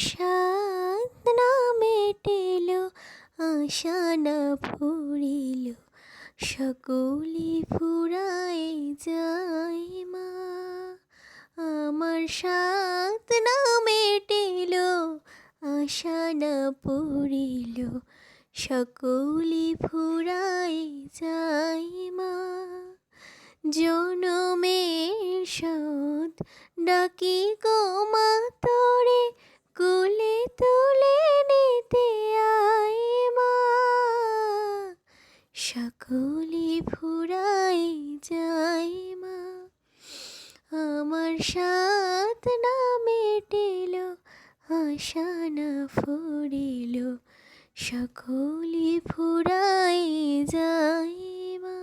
সাধ না মেটেল, আশা না ফুরিল, সকলি ফুরায় যায় মা। আমার সাধ না মেটেল, আশা না ফুরিল, সকলি ফুরায় যায় মা। জনমের শোধ ডাকি গো মা তোরে, কোলে তুলে নিতে আয় মা। সকলি ফুরাই যায় মা। আমার সাধ না মেটেল, আশা না ফুরিল, সকলি ফুরাই যায় মা।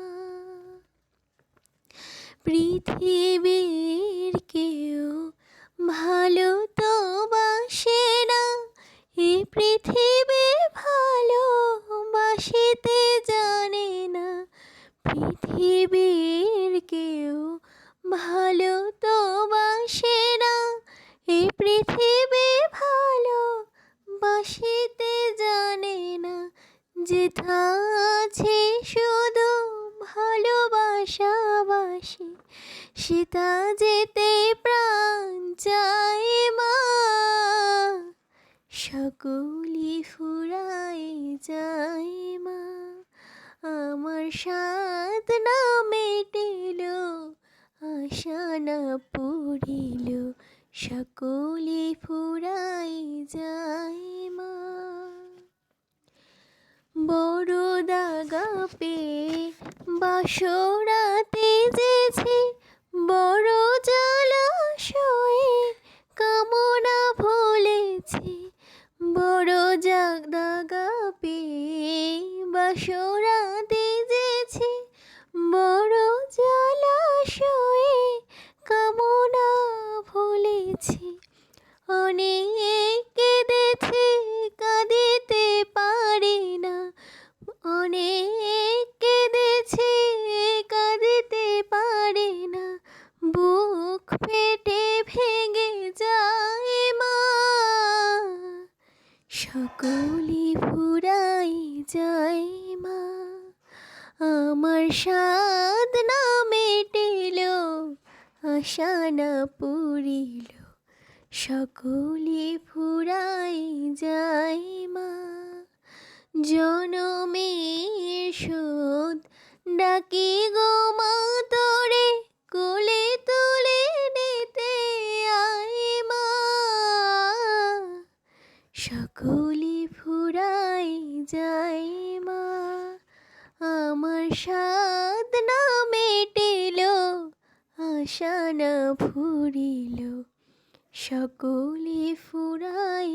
পৃথিবীর কেউ ভালো তো বাসে না, এ পৃথিবী ভালোবাসিতে জানে না। পৃথিবীর কেউ ভালো তো বাসে না, এ পৃথিবী ভালোবাসিতে জানে না। যেথা আছে শুধু ভালোবাসাবাসি, সেটা যেতে প্রাণ চায় মা। সকলি ফুরাই যায় মা। আমার সাধ না মেটেল, আশা না পুরিল, সকলি ফুরাই যায় মা। বড় দাগা পেয়ে বাসরাতে যেছে, বড় জলাশয়ে কামনা ভুলেছি। বড় দাগা পেয়ে বাসরাতে যেছে, বড় জলাশয়ে কামনা ভুলেছি। অনেক কেঁদেছে কাঁদিতে পারি না, অনেক কেঁদেছে কাঁদিতে পারি না। বুক ফেটে ভেঙে যায় মা। সকলি ফুরাই যায় মা। আমার সাধ না মেটেল, আশা না পুরিল, সকলি ফুরাই যায় মা। জনমের শোধ ডাকি গো মা তোরে, কোলে তুলে নিতে আয় মা। সকলি ফুরাই যায় মা। আমার সাধ না মেটেল, আশা না ফুরিল, সকলি ফুরাই